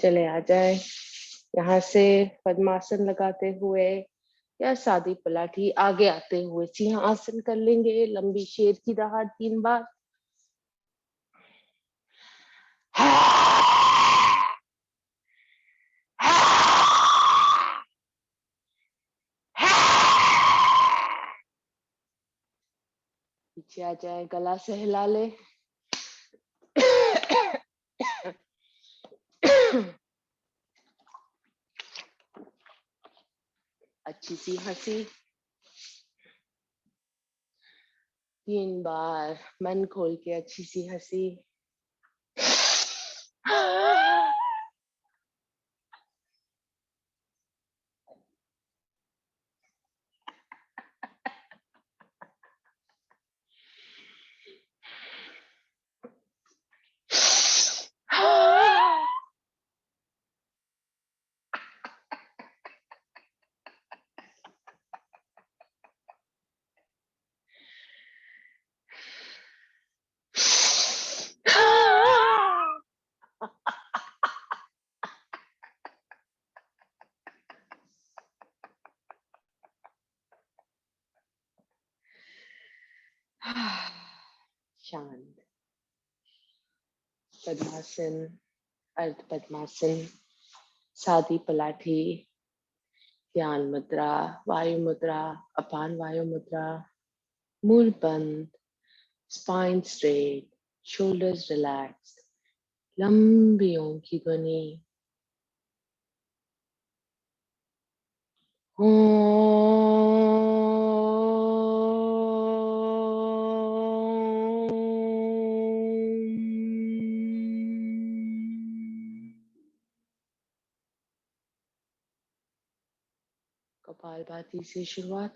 S1: चले आ जाए। यहाँ से पद्मासन लगाते हुए या सादी पलाठी आगे आते हुए सिंहासन कर लेंगे। लंबी शेर की दहाड़ 3 बार। पीछे आ जाए, गला से हिला ले। अच्छी सी हंसी 3 बार, मन खोल के अच्छी सी हंसी। शांत। पद्मासन, अर्ध पद्मासन, सादी पलाठी, ध्यान मुद्रा, वायु मुद्रा, अपान वायु मुद्रा, मूल बंद, स्पाइन स्ट्रेट, शोल्डर्स रिलैक्स्ड, लंबी ओम की ध्वनि। कपालभाति से शुरुआत।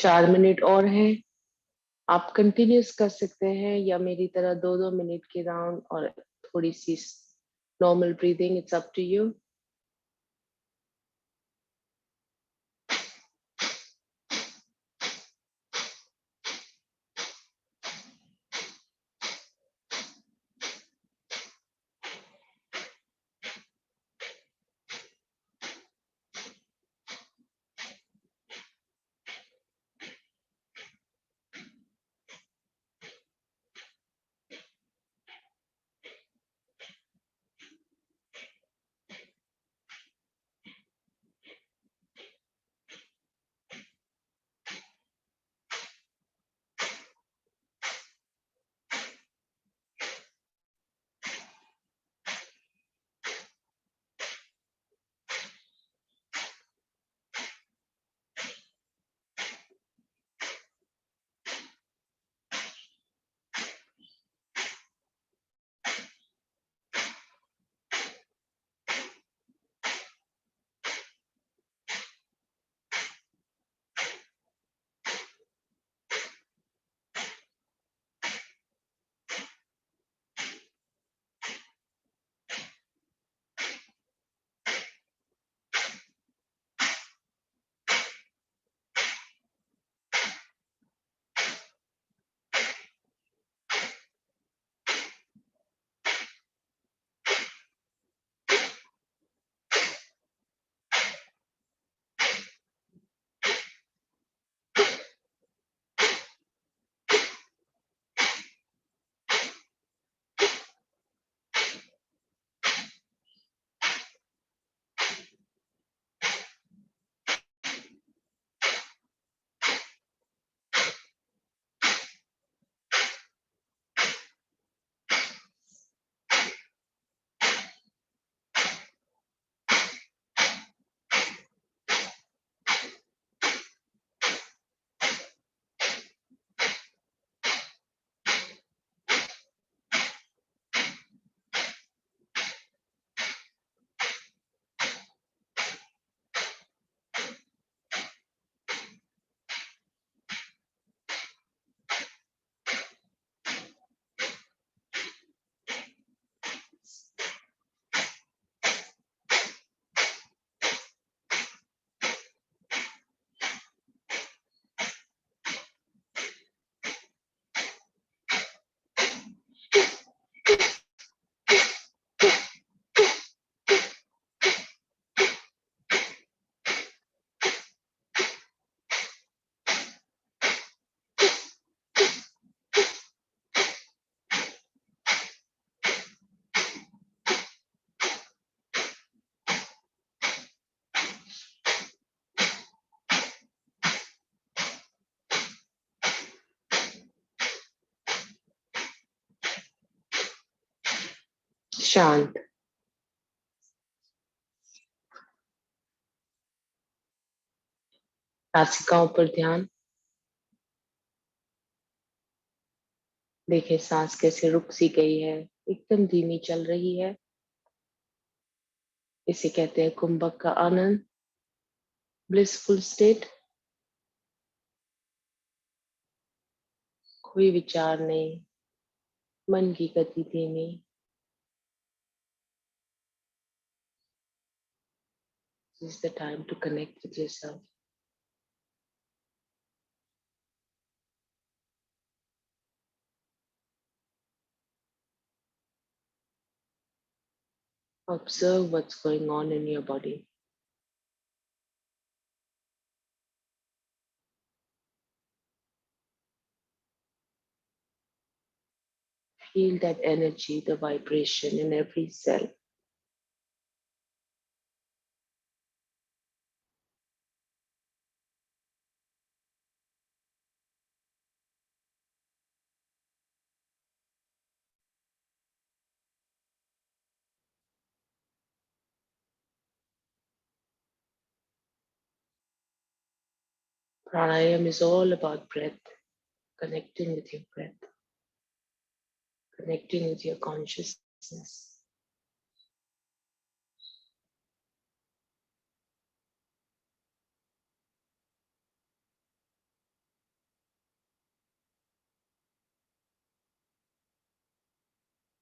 S1: 4 मिनट और हैं। आप कंटिन्यूस कर सकते हैं या मेरी तरह 2-2 मिनट के राउंड और थोड़ी सी normal breathing, it's up to you. शांत। नासिकाओं पर ध्यान। देखें सांस कैसे रुक सी गई है, एकदम धीमी चल रही है। इसे कहते हैं कुंभक का आनंद, ब्लिसफुल स्टेट। कोई विचार नहीं, मन की गति धीमी। This is the time to connect with yourself. Observe what's going on in your body. Feel that energy, the vibration in every cell. Pranayam is all about breath, connecting with your breath, connecting with your consciousness.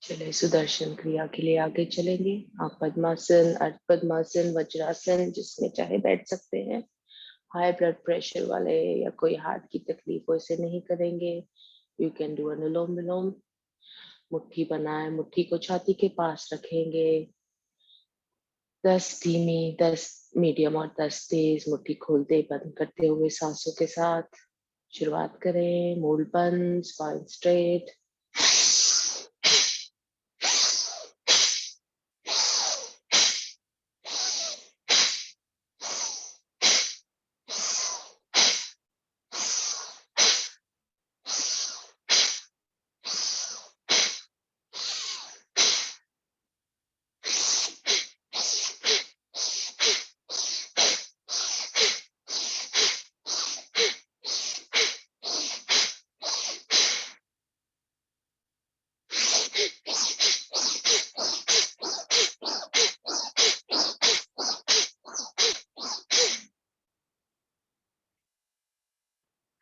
S1: चलिए सुदर्शन क्रिया के लिए आगे चलेंगे। आप पद्मासन, अर्ध पद्मासन, वज्रासन जिसमें चाहे बैठ सकते हैं। हाई ब्लड प्रेशर वाले या कोई हार्ट की तकलीफ हो इसे नहीं करेंगे। यू कैन डू अनुलोम विलोम। मुट्ठी बनाए, मुट्ठी को छाती के पास रखेंगे। 10 धीमी, 10 मीडियम और 10 तेज मुट्ठी खोलते बंद करते हुए सांसों के साथ शुरुआत करें। मूल बंद, स्पाइन स्ट्रेट।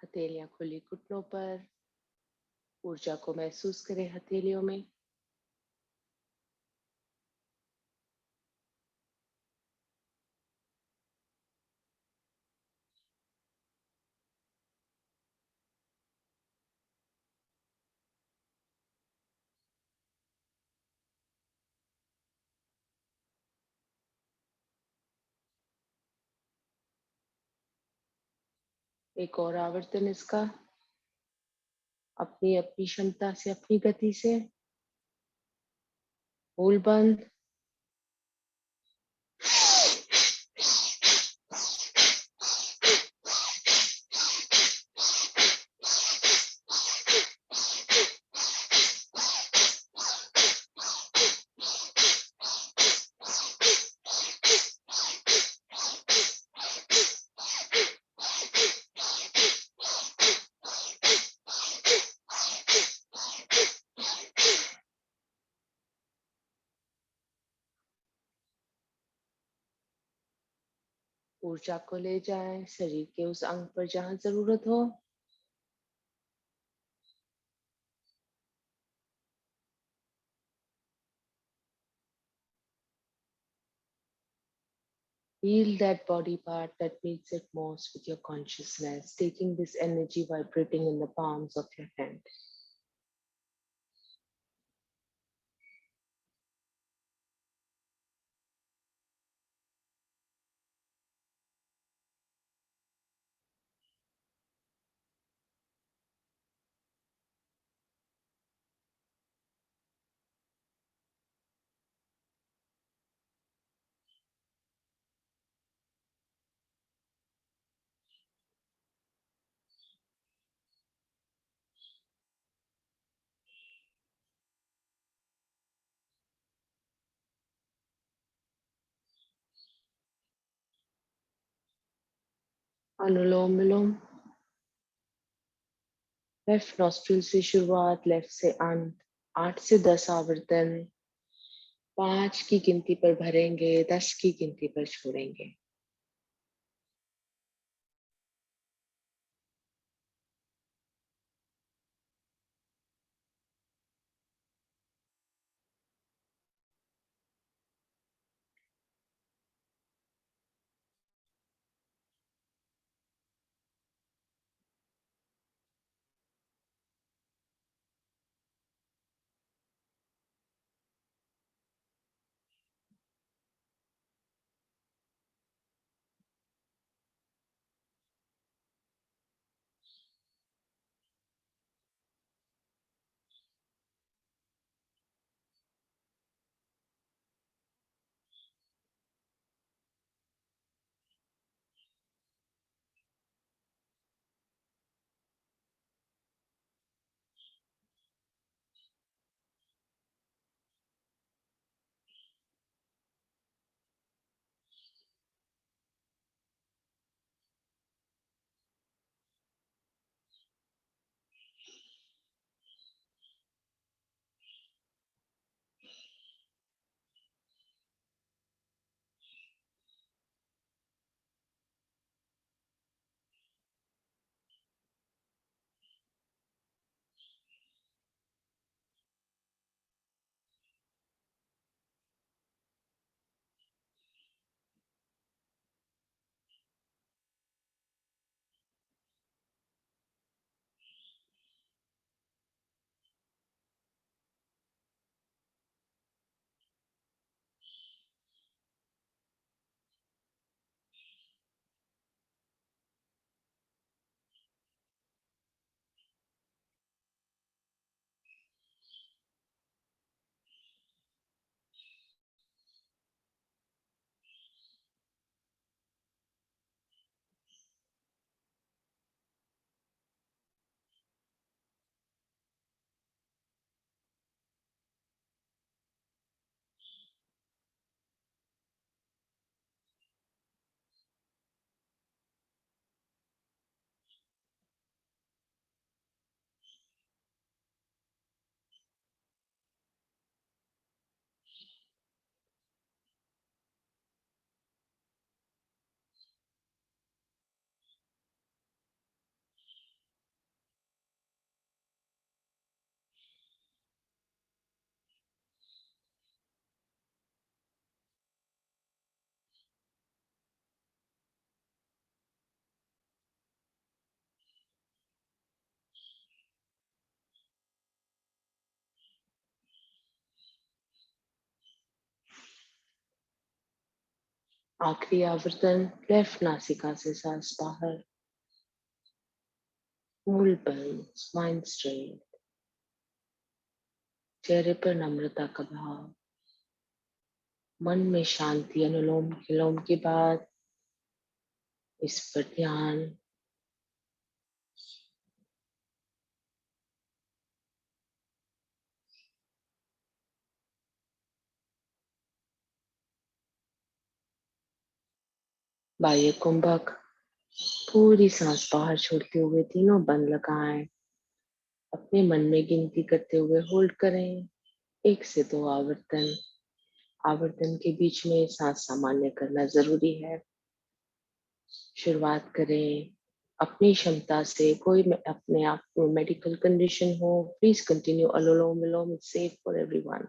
S1: हथेलियां खुली घुटनों पर। ऊर्जा को महसूस करें हथेलियों में। एक और आवर्तन इसका, अपनी अपनी क्षमता से, अपनी गति से। मूल बंद। ऊर्जा को ले जाएं शरीर के उस अंग पर जहां जरूरत हो। Heal that body part that needs it most with your consciousness, taking this energy vibrating in the palms of your hand. Anulom vilom. Left nostril से शुरुआत, लेफ्ट से अंत। 8 से 10 आवर्तन। 5 की गिनती पर भरेंगे, 10 की गिनती पर छोड़ेंगे। आखिरी आवर्तन लेफ्ट नासिका से सांस बाहर, मूल बल, स्पाइन स्ट्रेट, चेहरे पर नम्रता का भाव, मन में शांति। अनुलोम विलोम के बाद इस पर ध्यान। बाह्य कुंभक, पूरी सांस बाहर छोड़ते हुए तीनों बंद लगाएं। अपने मन में गिनती करते हुए होल्ड करें, 1 से 2 आवर्तन। आवर्तन के बीच में सांस सामान्य करना जरूरी है। शुरुआत करें अपनी क्षमता से। कोई अपने आप को मेडिकल कंडीशन हो, please continue. Anulom vilom is safe for everyone.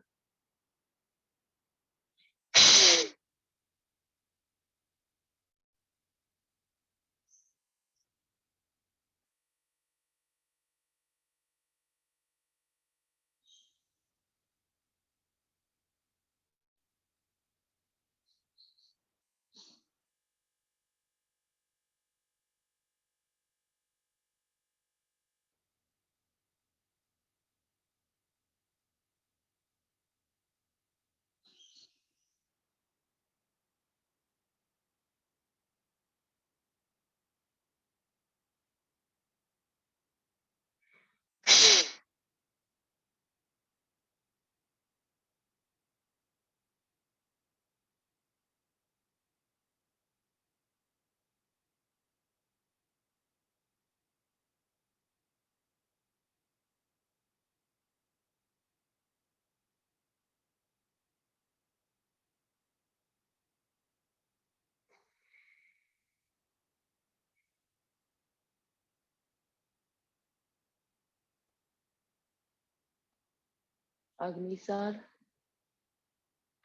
S1: Agnisar,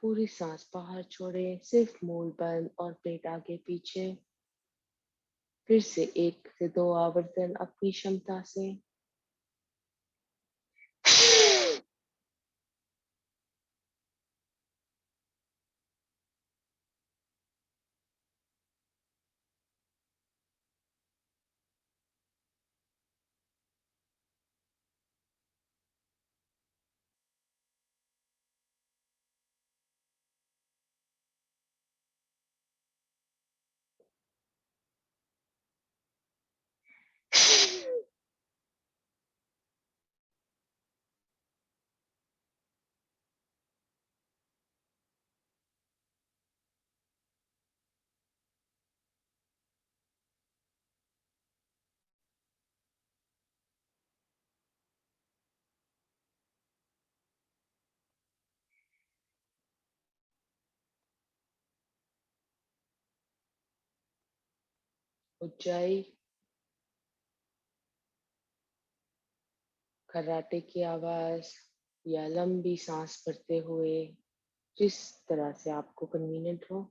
S1: पूरी सांस बाहर छोड़ें, सिर्फ मूल बंद और पेट आगे पीछे। फिर से 1 से 2 आवर्तन अपनी क्षमता से। ऊंचाई, खर्राटे की आवाज या लंबी सांस भरते हुए, जिस तरह से आपको कन्वीनियंट हो।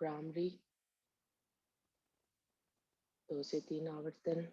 S1: भ्रामरी 2 से 3 आवर्तन।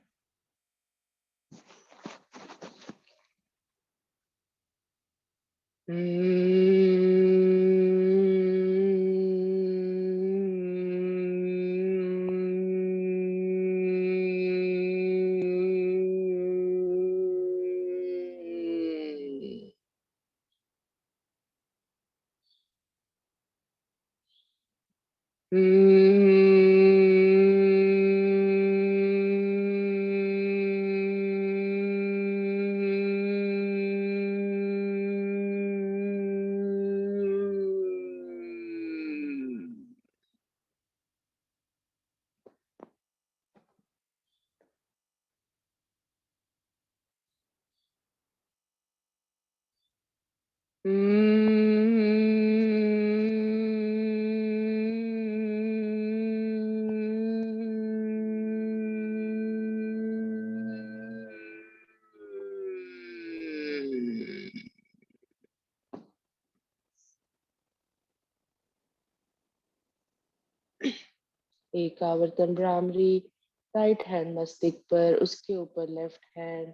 S1: एक आवर्तन भ्रामरी, राइट हैंड मस्तिष्क पर, उसके ऊपर लेफ्ट हैंड।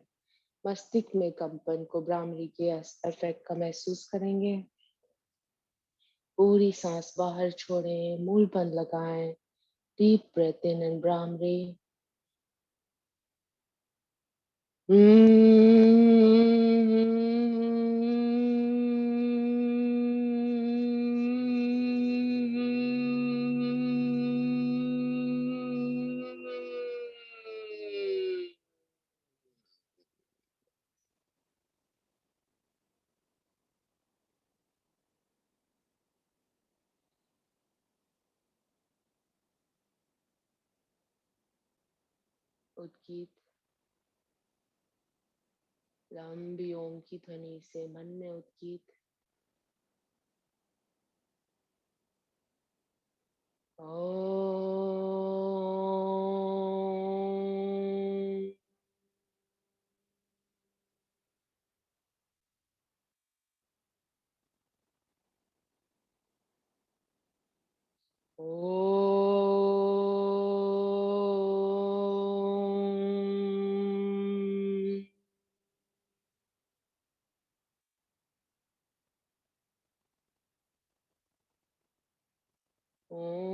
S1: मस्तिष्क में कंपन को भ्रामरी के इफेक्ट का महसूस करेंगे। पूरी सांस बाहर छोड़ें, मूल बंद लगाएं। Deep breath in and bhramari. उद्गीत लंबी ओम की ध्वनि से मन में उद्गीत ओम। ओम। ओम।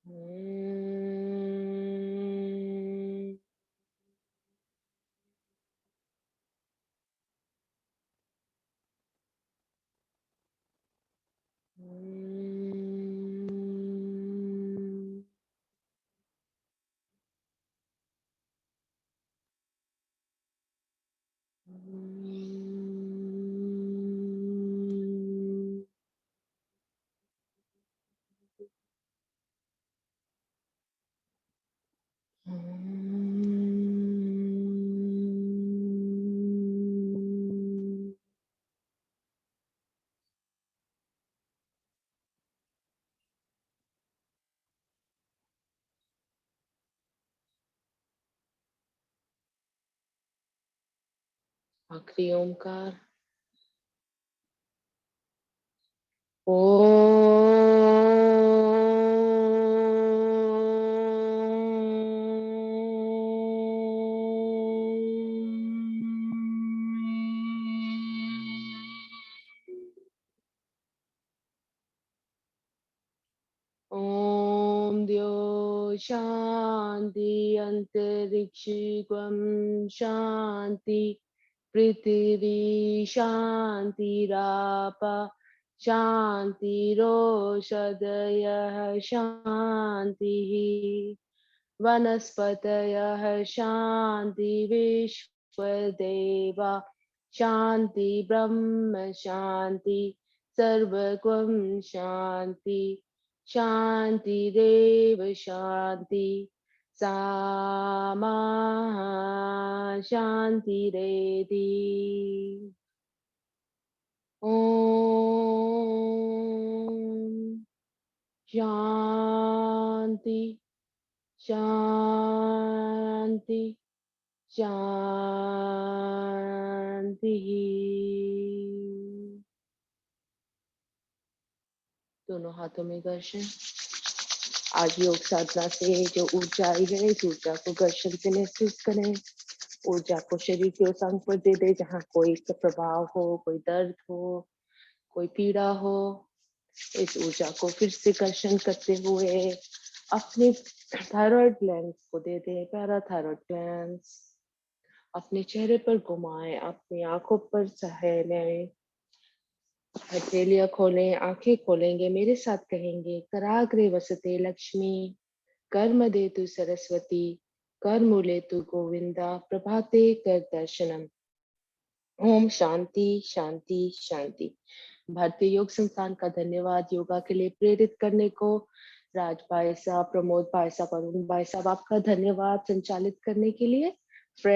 S1: ओम। ओम। आखिरी ओमकार ओम द्यो शांति अंतरिक्षगम शांति पृथिवी शांतिरापा शांतिरोषधयः शान्तिः वनस्पतयः शान्ति विश्वदेवा शान्ति ब्रह्म शान्ति सर्वगं शान्ति शान्तिरेव शान्ति सामा शान्तिरेधि। ओम शांति शांति शांति शांति। दोनों हाथों में घर्षण। आज योग साधना से जो ऊर्जा आई है, इस ऊर्जा को घर्षण से महसूस करें। ऊर्जा को शरीर के उस अंग पर दे दे जहाँ कोई प्रभाव हो, कोई दर्द हो, कोई पीड़ा हो। इस ऊर्जा को फिर से घर्षण करते हुए अपने थायराइड ग्लैंड को दे दें, पैराथायराइड ग्लैंड। अपने चेहरे पर घुमाएं, अपनी आंखों पर सहलें, हथेलियां खोलें, आंखें खोलेंगे, मेरे साथ कहेंगे, कराग्रे वसते लक्ष्मी, कर्मदेतु सरस्वती, कर्मुलेतु गोविंदा, प्रभाते कर दर्शनम। ओम शांति शांति शांति। भारतीय योग संस्थान का धन्यवाद योगा के लिए प्रेरित करने को। राज भाई साहब, प्रमोद भाई साहब, अरुण भाई साहब, आपका धन्यवाद संचालित करने के लिए।